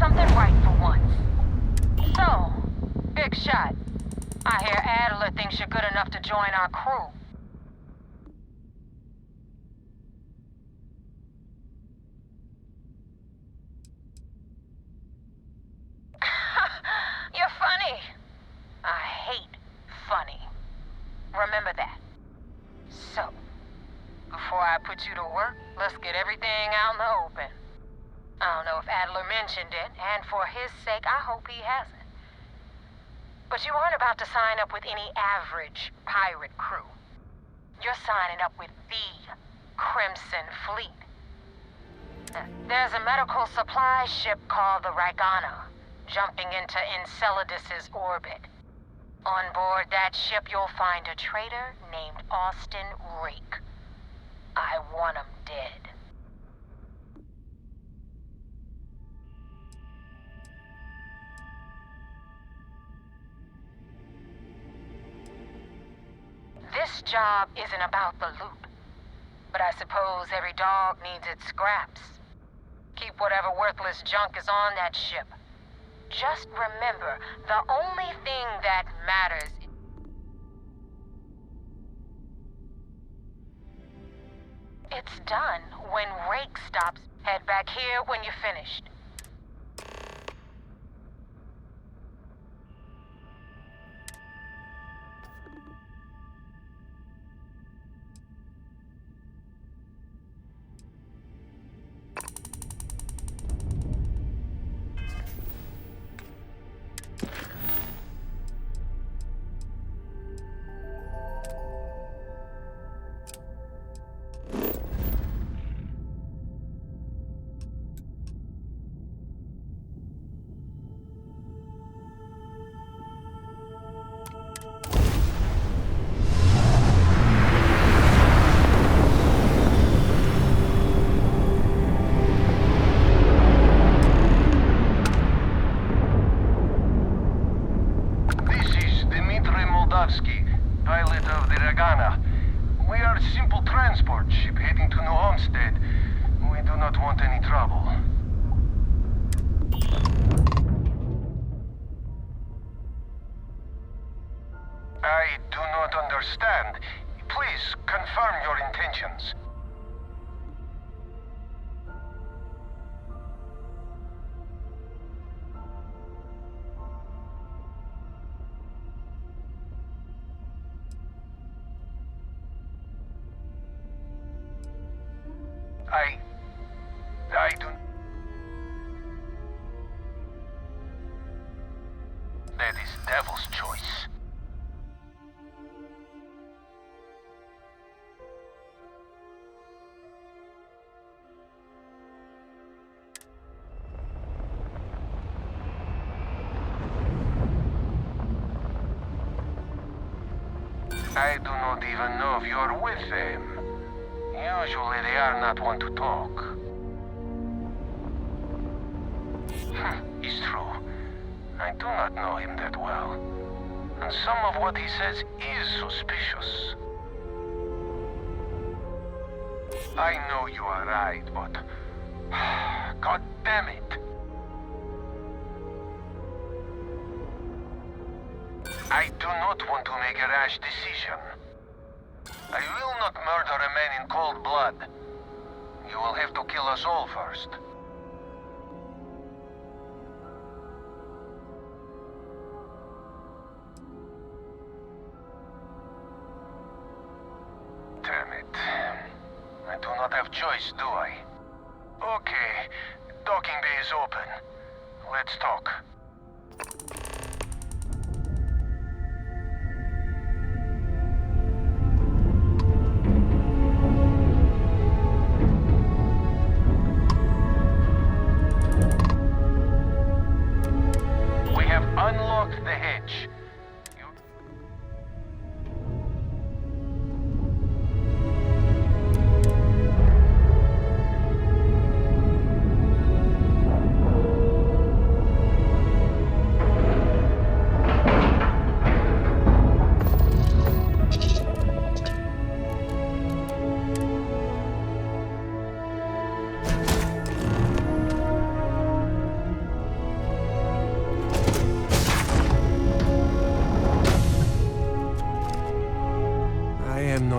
something right for once. So, big shot. I hear Adler thinks you're good enough to join our crew. You're funny. I hate funny. Remember that. So, before I put you to work, let's get everything out in the open. I don't know if Adler mentioned it, and for his sake, I hope he hasn't. But you aren't about to sign up with any average pirate crew. You're signing up with the Crimson Fleet. There's a medical supply ship called the Ragana, jumping into Enceladus's orbit. On board that ship, you'll find a traitor named Austin Rook. I want him dead. This job isn't about the loot, but I suppose every dog needs its scraps. Keep whatever worthless junk is on that ship. Just remember, the only thing that matters... It's done when Rake stops. Head back here when you're finished. Pilot of the Ragana. We are a simple transport ship heading to New Homestead. We do not want any trouble. I do not understand. Please, confirm your intentions. I do... That is Devil's choice. I do not even know if you're with them. Usually they are not one to talk. It's true. I do not know him that well. And some of what he says is suspicious. I know you are right, but... God damn it! I do not want to make a rash decision. I will not murder a man in cold blood. You will have to kill us all first. Damn it. I do not have choice, do I? Okay, docking bay is open. Let's talk. Unlocked the hedge.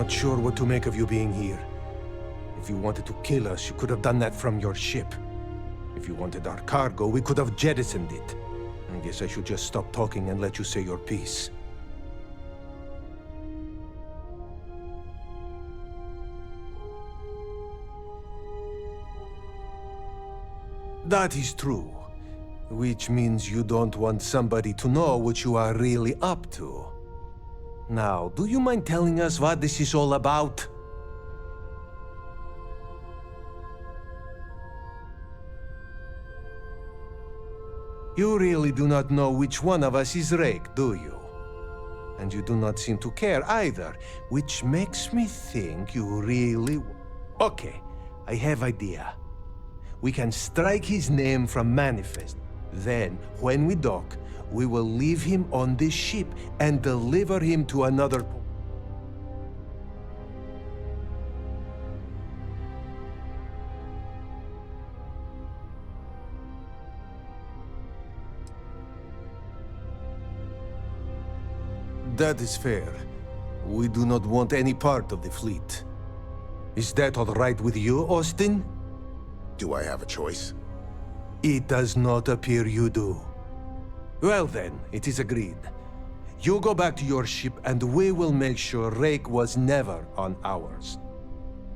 not sure what to make of you being here. If you wanted to kill us, you could have done that from your ship. If you wanted our cargo, we could have jettisoned it. I guess I should just stop talking and let you say your piece. That is true. Which means you don't want somebody to know what you are really up to. Now, do you mind telling us what this is all about? You really do not know which one of us is Rake, do you? And you do not seem to care either, which makes me think you really... Okay, I have idea. We can strike his name from Manifest. Then, when we dock, we will leave him on this ship and deliver him to another... That is fair. We do not want any part of the fleet. Is that all right with you, Austin? Do I have a choice? It does not appear you do. Well then, it is agreed. You go back to your ship and we will make sure Rake was never on ours.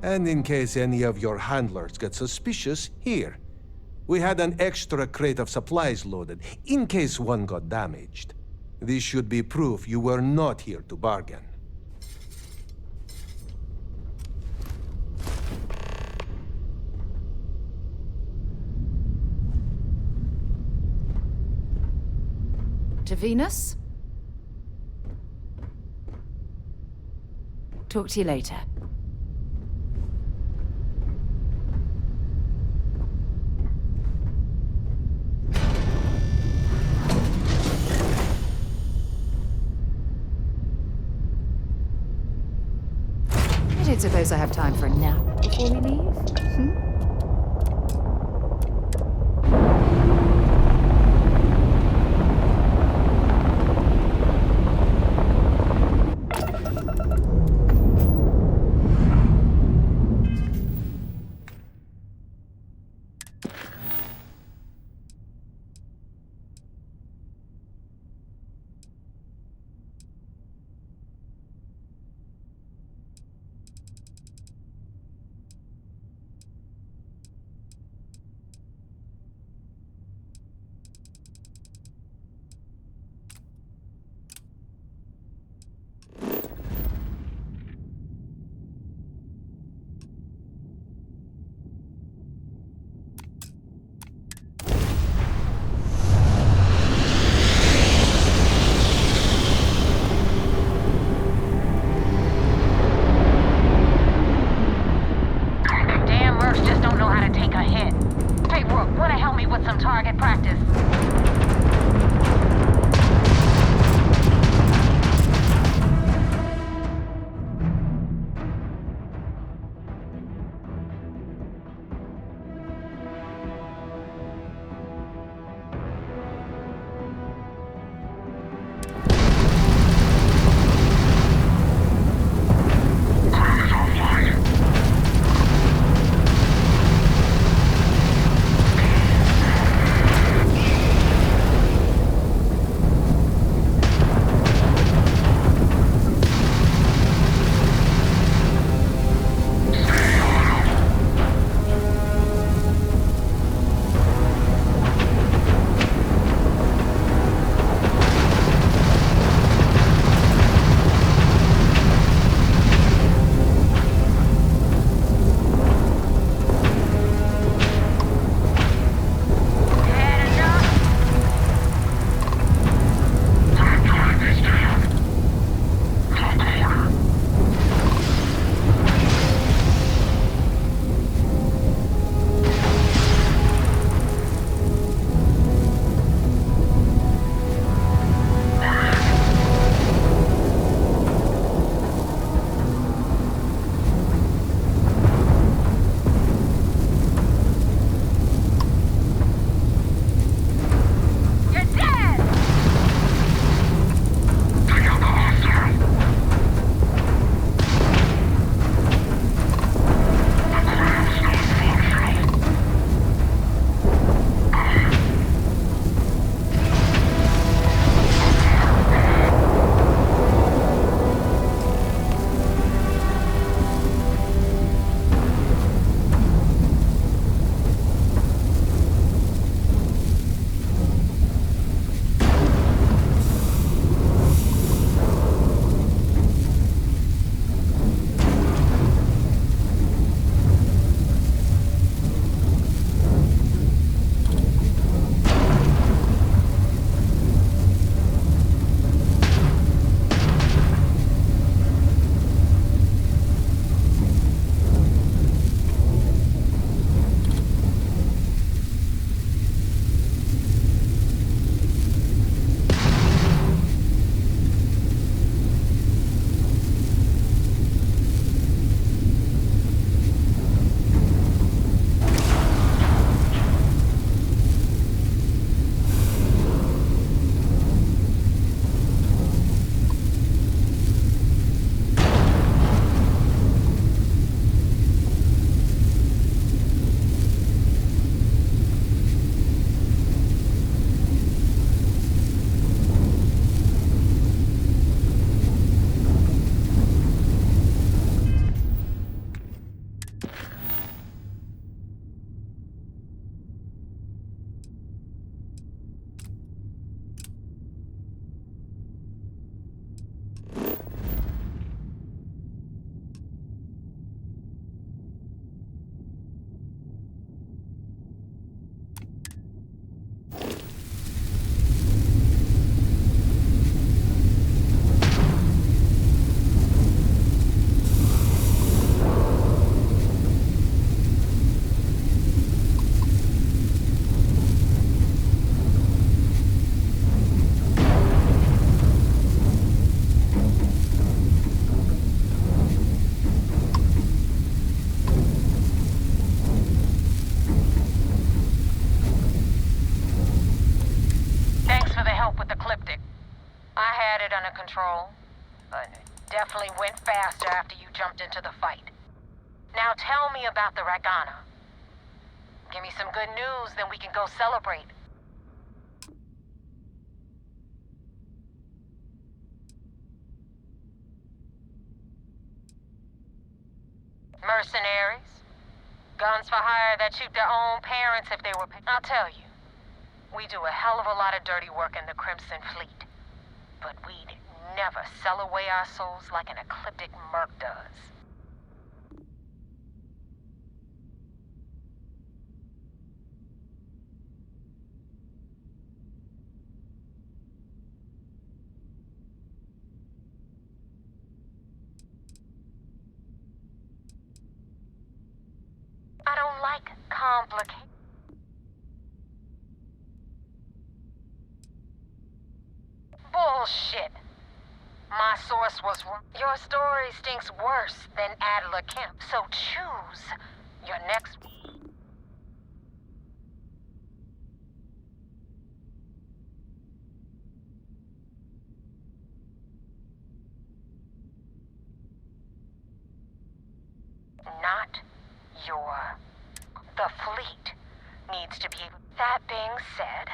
And in case any of your handlers get suspicious, here. We had an extra crate of supplies loaded, in case one got damaged. This should be proof you were not here to bargain. To Venus? Talk to you later. I don't suppose I have time for a nap before we leave? it under control, but it definitely went faster after you jumped into the fight. Now tell me about the Ragana. Give me some good news, then we can go celebrate. Mercenaries? Guns for hire that shoot their own parents if they were... I'll tell you, we do a hell of a lot of dirty work in the Crimson Fleet. But we'd never sell away our souls like an ecliptic merc does. I don't like complicated. Bullshit. My source was wrong. Your story stinks worse than Adler Kemp, so choose your next... Not your... The fleet needs to be... That being said,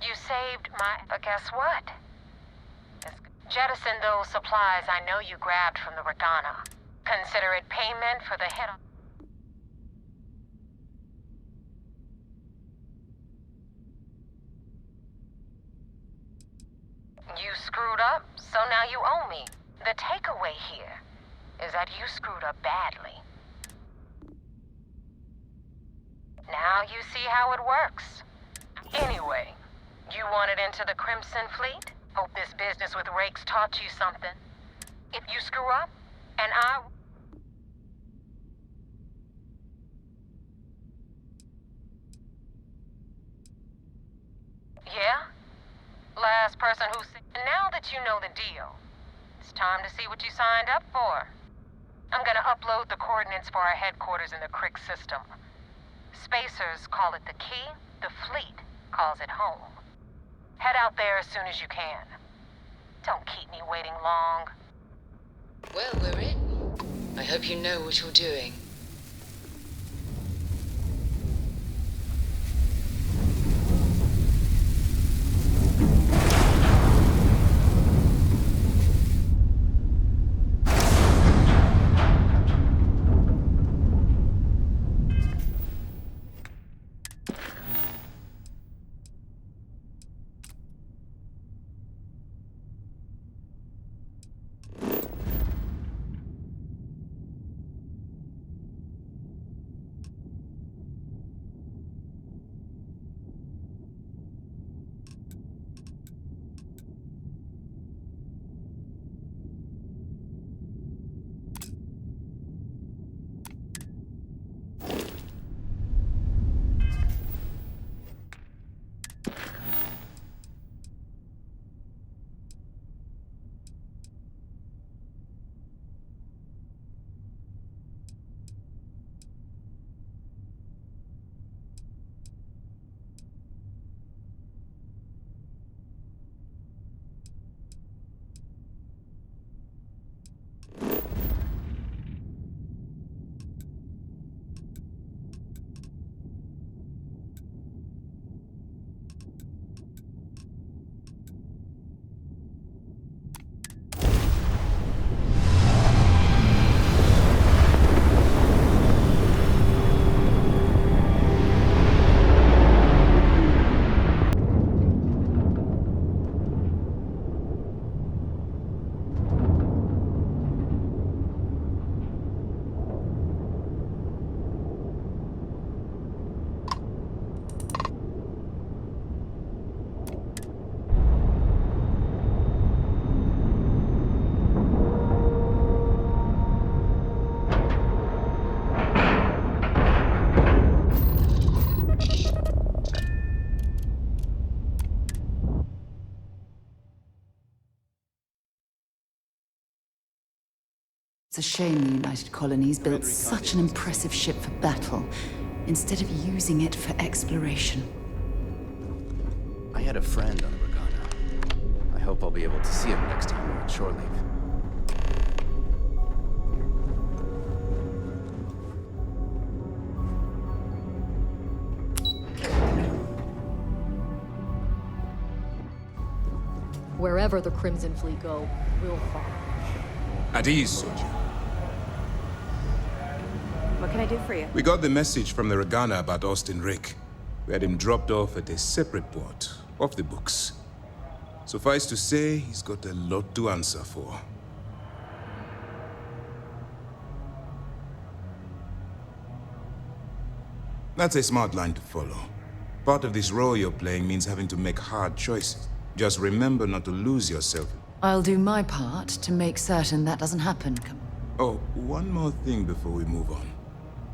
you saved my... But guess what? Jettison those supplies I know you grabbed from the Ragana. Consider it payment for the hit. You screwed up, so now you owe me. The takeaway here is that you screwed up badly. Now you see how it works. Anyway, you wanted into the Crimson Fleet? Hope this business with Rakes taught you something. If you screw up, and I... Yeah? Last person who said... Now that you know the deal, it's time to see what you signed up for. I'm gonna upload the coordinates for our headquarters in the Crick system. Spacers call it the key, the fleet calls it home. Head out there as soon as you can. Don't keep me waiting long. Well, we're in. I hope you know what you're doing. It's a shame the United Colonies built such an impressive ship for battle, instead of using it for exploration. I had a friend on the Ragana. I hope I'll be able to see him next time we're on shore leave. Wherever the Crimson Fleet go, we'll follow. At ease, soldier. What can I do for you? We got the message from the Regana about Austin Rick. We had him dropped off at a separate port, off the books. Suffice to say, he's got a lot to answer for. That's a smart line to follow. Part of this role you're playing means having to make hard choices. Just remember not to lose yourself. I'll do my part to make certain that doesn't happen. Oh, one more thing before we move on.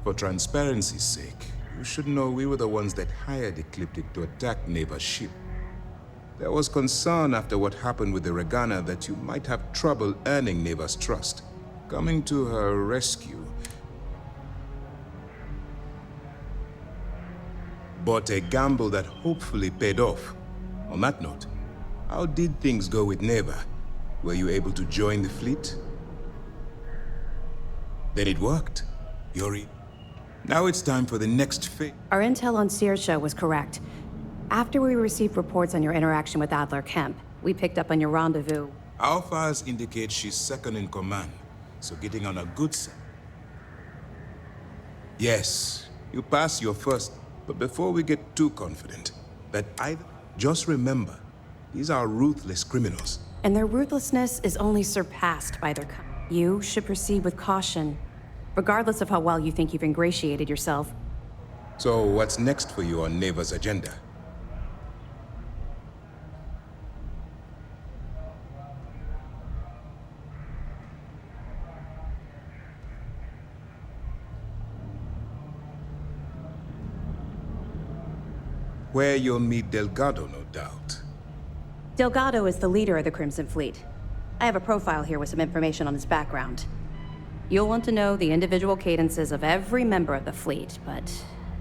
For transparency's sake, you should know we were the ones that hired Ecliptic to attack Neva's ship. There was concern after what happened with the Regana that you might have trouble earning Neva's trust. Coming to her rescue, but a gamble that hopefully paid off. On that note, how did things go with Neva? Were you able to join the fleet? Then it worked. Yuri. Now it's time for the next phase. Our intel on Searsha was correct. After we received reports on your interaction with Adler Kemp, we picked up on your rendezvous. Our files indicate she's second in command, so getting on a good side. Yes, you passed your first, but before we get too confident, just remember, these are ruthless criminals. And their ruthlessness is only surpassed by their You should proceed with caution, regardless of how well you think you've ingratiated yourself. So what's next for you on Neva's agenda? Where you'll meet Delgado, no doubt. Delgado is the leader of the Crimson Fleet. I have a profile here with some information on his background. You'll want to know the individual cadences of every member of the fleet, but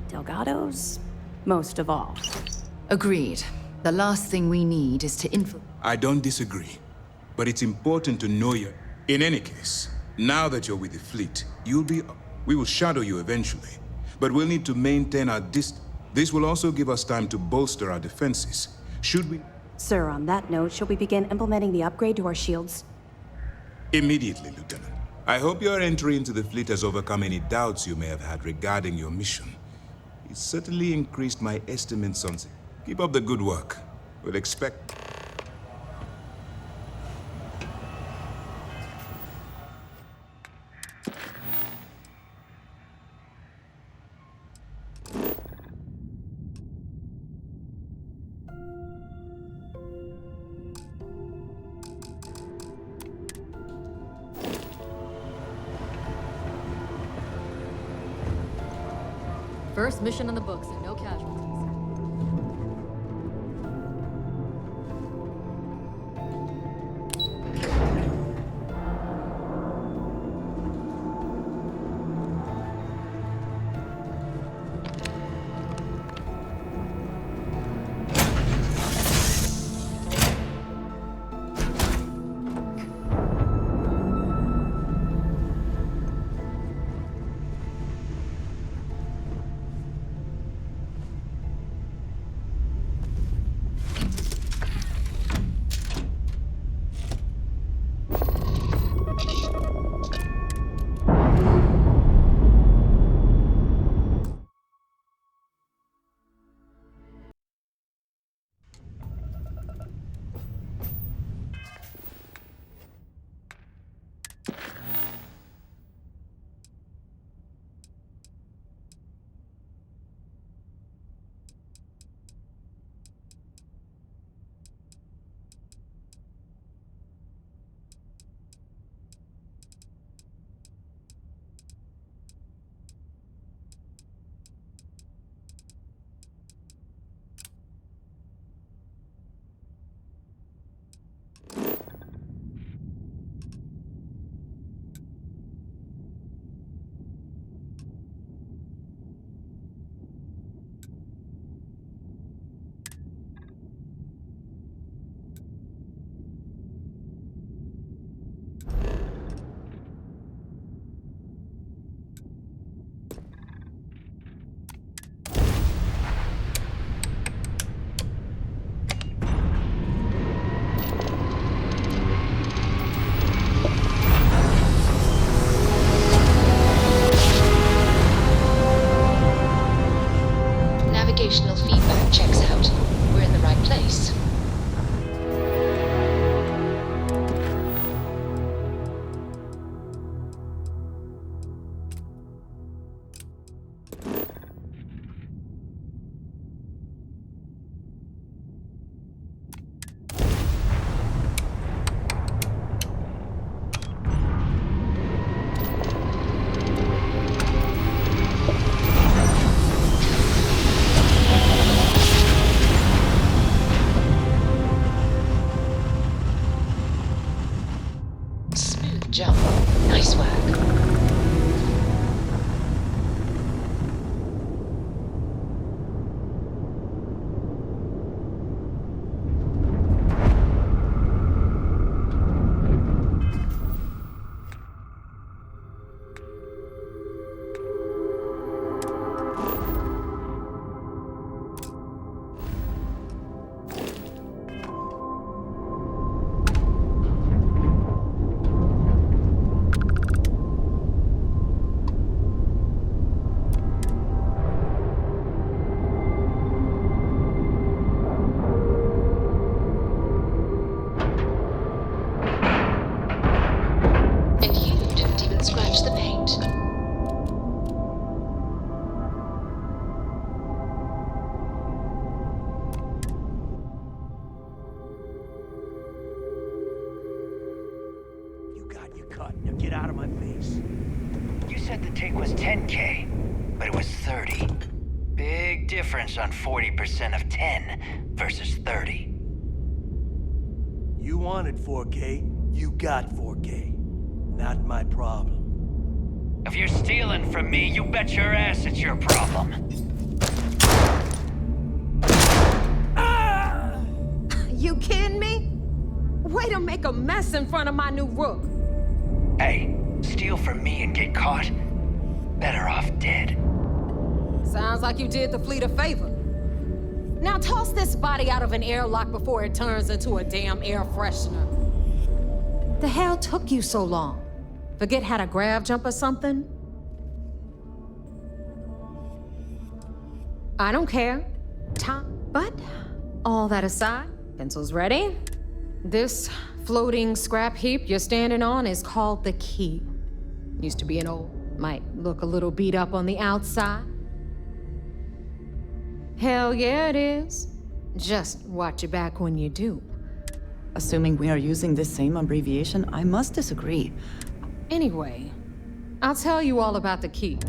Delgado's most of all. Agreed. The last thing we need is to I don't disagree, but it's important to know your... In any case, now that you're with the fleet, we will shadow you eventually, but we'll need to maintain our distance. This will also give us time to bolster our defenses. Should we... Sir, on that note, shall we begin implementing the upgrade to our shields? Immediately, Lieutenant. I hope your entry into the fleet has overcome any doubts you may have had regarding your mission. It certainly increased my estimates on... Keep up the good work. We'll expect... First mission in the books and no casualties. navigational feedback checks out. We're in the right place. Jump. Nice work. Scratch the paint. You got your cut. Now get out of my face. You said the take was 10K, but it was 30. Big difference on 40% of 10 versus 30. You wanted 4K, you got 4K. Not my problem. If you're stealing from me, you bet your ass it's your problem. You kidding me? Way to make a mess in front of my new Rook. Hey, steal from me and get caught? Better off dead. Sounds like you did the fleet a favor. Now toss this body out of an airlock before it turns into a damn air freshener. The hell took you so long? Forget how to grab jump or something? I don't care. But all that aside, pencils ready? This floating scrap heap you're standing on is called the key. Used to be an old, might look a little beat up on the outside. Hell yeah, it is. Just watch your back when you do. Assuming we are using the same abbreviation, I must disagree. Anyway, I'll tell you all about the key.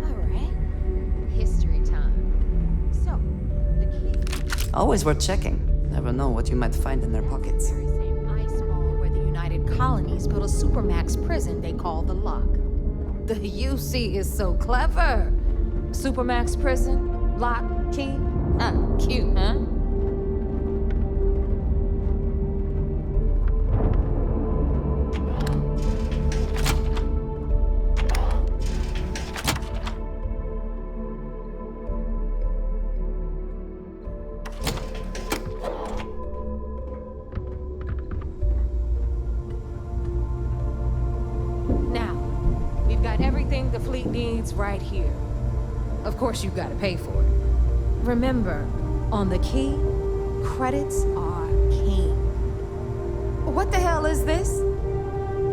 All right, history time. So, the key... Always worth checking. Never know what you might find in their pockets. The very same ice ball where the United Colonies built a supermax prison they call the Lock. The UC is so clever. Supermax prison, lock, key. Cute, huh? Everything the fleet needs right here. Of course, you've got to pay for it. Remember, on the key, credits are king. What the hell is this?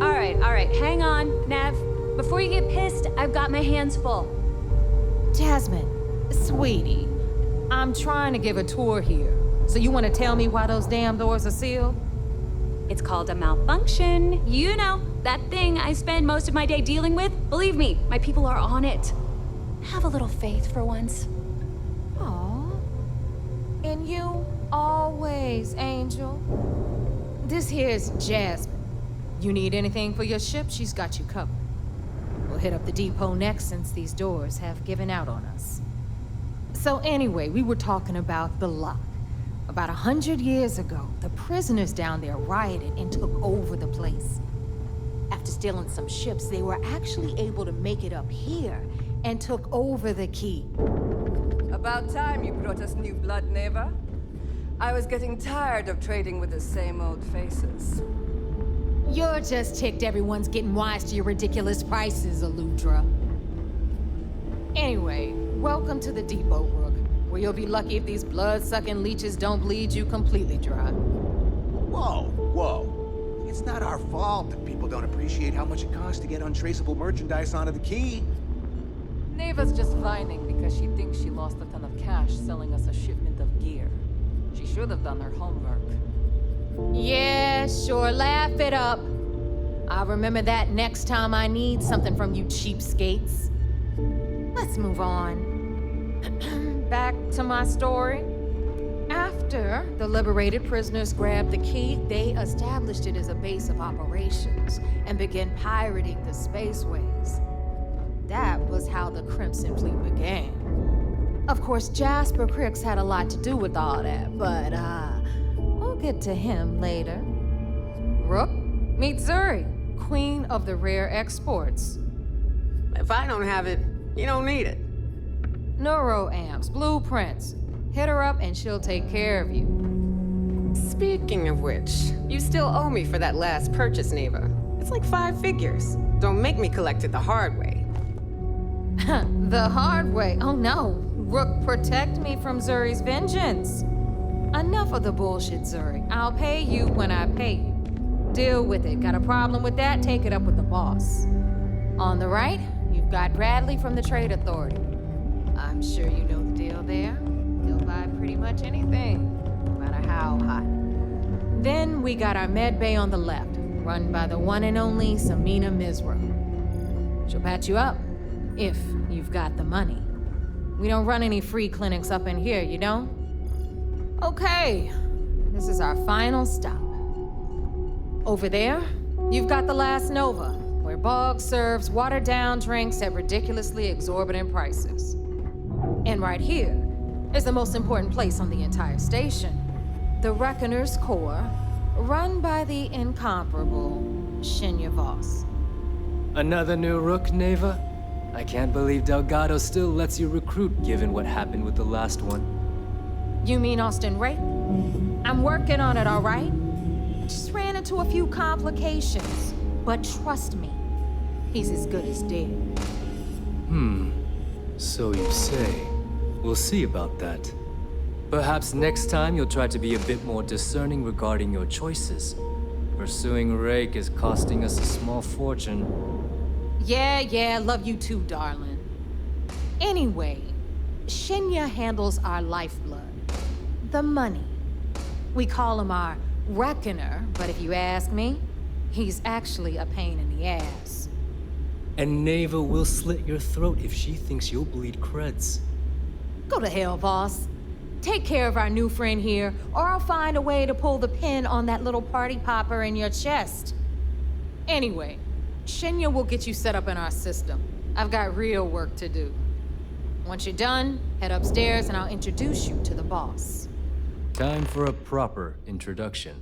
All right, hang on, Nev. Before you get pissed, I've got my hands full. Jasmine, sweetie, I'm trying to give a tour here. So you want to tell me why those damn doors are sealed? It's called a malfunction. You know, that thing I spend most of my day dealing with. Believe me, my people are on it. Have a little faith for once. Aw. And you always, Angel. This here's Jasmine. You need anything for your ship, she's got you covered. We'll hit up the depot next since these doors have given out on us. So anyway, we were talking about the Lock. About 100 years ago, the prisoners down there rioted and took over the place. After stealing some ships, they were actually able to make it up here and took over the key. About time you brought us new blood, Neva. I was getting tired of trading with the same old faces. You're just ticked everyone's getting wise to your ridiculous prices, Aludra. Anyway, welcome to the depot, Rook, where you'll be lucky if these blood-sucking leeches don't bleed you completely dry. Whoa, whoa. It's not our fault that people don't appreciate how much it costs to get untraceable merchandise onto the key. Neva's just whining because she thinks she lost a ton of cash selling us a shipment of gear. She should have done her homework. Yeah, sure, laugh it up. I'll remember that next time I need something from you cheapskates. Let's move on. Back to my story. After the liberated prisoners grabbed the key, they established it as a base of operations and began pirating the spaceways. That was how the Crimson Fleet began. Of course, Jasper Cricks had a lot to do with all that, but we'll get to him later. Rook, meet Zuri, queen of the rare exports. If I don't have it, you don't need it. Neuroamps, blueprints. Hit her up and she'll take care of you. Speaking of which, you still owe me for that last purchase, Neva. It's like 5 figures. Don't make me collect it the hard way. The hard way? Oh no. Rook, protect me from Zuri's vengeance. Enough of the bullshit, Zuri. I'll pay you when I pay you. Deal with it. Got a problem with that? Take it up with the boss. On the right, you've got Bradley from the Trade Authority. I'm sure you know the deal there. He'll buy pretty much anything, no matter how hot. Then we got our med bay on the left, run by the one and only Samina Mizra. She'll patch you up, if you've got the money. We don't run any free clinics up in here, you know? Okay, this is our final stop. Over there, you've got the Last Nova, where Bog serves watered-down drinks at ridiculously exorbitant prices. And right here is the most important place on the entire station, the Reckoner's Core, run by the incomparable Shinya Voss. Another new Rook, Neva? I can't believe Delgado still lets you recruit given what happened with the last one. You mean Austin Ray? I'm working on it, all right? Just ran into a few complications, but trust me, he's as good as dead. So you say. We'll see about that. Perhaps next time you'll try to be a bit more discerning regarding your choices. Pursuing Rake is costing us a small fortune. Yeah, love you too, darling. Anyway, Shinya handles our lifeblood, the money. We call him our Reckoner, but if you ask me, he's actually a pain in the ass. And Neva will slit your throat if she thinks you'll bleed creds. Go to hell, boss. Take care of our new friend here, or I'll find a way to pull the pin on that little party popper in your chest. Anyway, Shinya will get you set up in our system. I've got real work to do. Once you're done, head upstairs and I'll introduce you to the boss. Time for a proper introduction.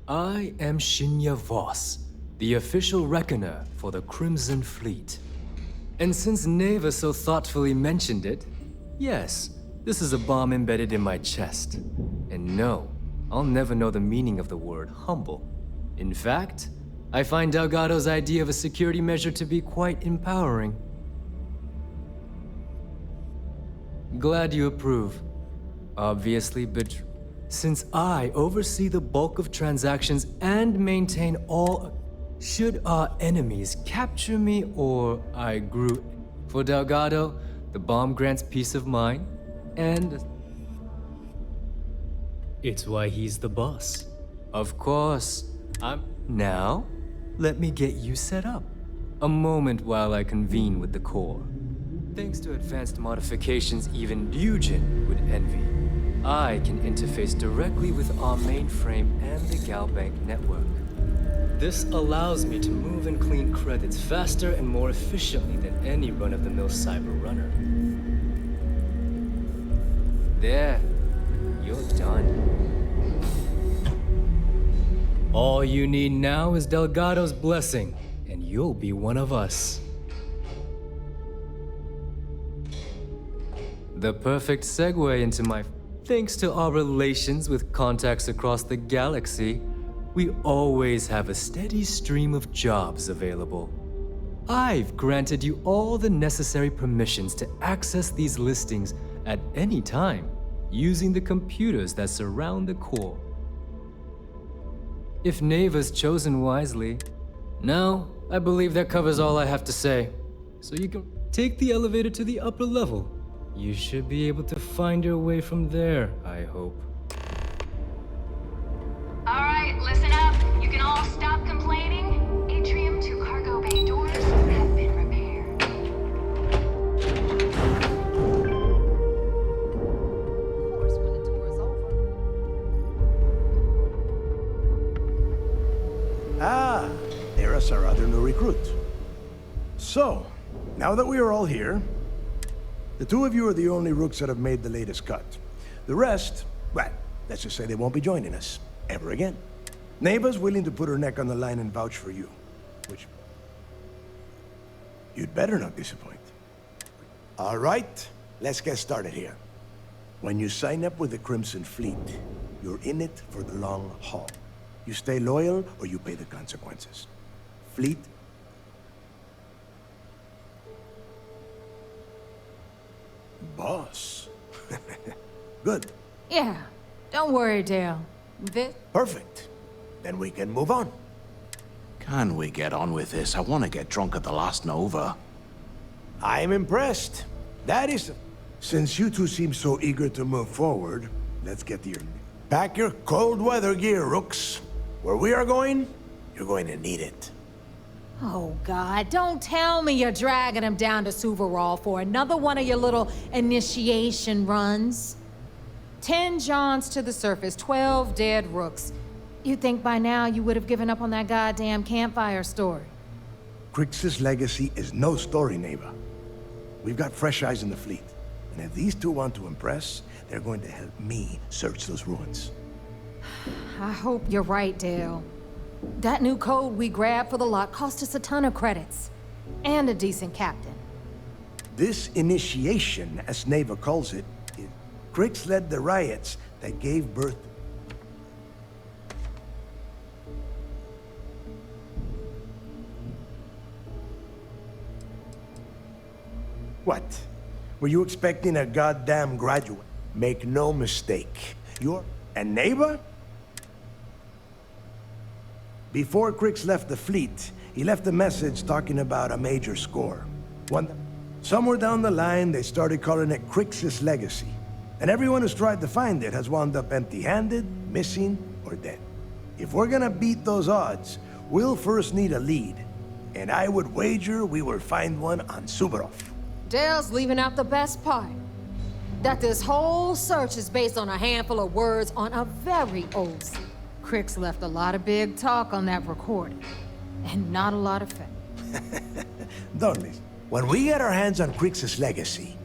I am Shinya Voss, the official reckoner for the Crimson Fleet. And since Neva so thoughtfully mentioned it, yes, this is a bomb embedded in my chest. And no, I'll never know the meaning of the word humble. In fact, I find Delgado's idea of a security measure to be quite empowering. Glad you approve. Obviously, but since I oversee the bulk of transactions and maintain all... Should our enemies capture me or I grew... For Delgado, the bomb grants peace of mind, and... It's why he's the boss. Of course. Now, let me get you set up. A moment while I convene with the core. Thanks to advanced modifications even Eugen would envy, I can interface directly with our mainframe and the Galbank network. This allows me to move and clean credits faster and more efficiently than any run-of-the-mill cyber runner. There, you're done. All you need now is Delgado's blessing, and you'll be one of us. The perfect segue into my... Thanks to our relations with contacts across the galaxy, we always have a steady stream of jobs available. I've granted you all the necessary permissions to access these listings at any time, using the computers that surround the core. If Neva's chosen wisely, now I believe that covers all I have to say. So you can take the elevator to the upper level. You should be able to find your way from there, I hope. All right, listen up. You can all stop complaining. Atrium to cargo bay doors have been repaired. Of course, when the tour is over. Ah, there's our other new recruit. So, now that we are all here, the two of you are the only Rooks that have made the latest cut. The rest, well, let's just say they won't be joining us ever again. Neva's willing to put her neck on the line and vouch for you, which you'd better not disappoint. All right, let's get started here. When you sign up with the Crimson Fleet, you're in it for the long haul. You stay loyal or you pay the consequences. Fleet? Boss. Good. Yeah, don't worry, Dale. Perfect. Then we can move on. Can we get on with this? I want to get drunk at the last Nova. I'm impressed. That is... Since you two seem so eager to move forward, let's get to your... Pack your cold weather gear, Rooks. Where we are going, you're going to need it. Oh, God, don't tell me you're dragging him down to Suvarall for another one of your little initiation runs. 10 Johns to the surface, 12 dead Rooks. You'd think by now you would have given up on that goddamn campfire story. Crix's legacy is no story, Neva. We've got fresh eyes in the fleet. And if these two want to impress, they're going to help me search those ruins. I hope you're right, Dale. That new code we grabbed for the lot cost us a ton of credits. And a decent captain. This initiation, as Neva calls it, Crix led the riots that gave birth... What? Were you expecting a goddamn graduate? Make no mistake. You're a neighbor? Before Crix left the fleet, he left a message talking about a major score. Somewhere down the line, they started calling it Crix's legacy. And everyone who's tried to find it has wound up empty-handed, missing, or dead. If we're gonna beat those odds, we'll first need a lead. And I would wager we will find one on Suvarov. Dale's leaving out the best part. That this whole search is based on a handful of words on a very old scene. Crix left a lot of big talk on that recording, and not a lot of fact. Don't listen. When we get our hands on Crix's legacy,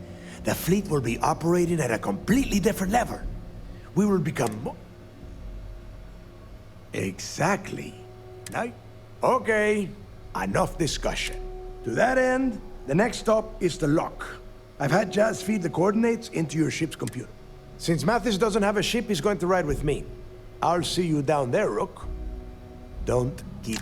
the fleet will be operating at a completely different level. We will become more... Exactly. Now, okay, enough discussion. To that end, the next stop is the lock. I've had Jazz feed the coordinates into your ship's computer. Since Mathis doesn't have a ship, he's going to ride with me. I'll see you down there, Rook. Don't keep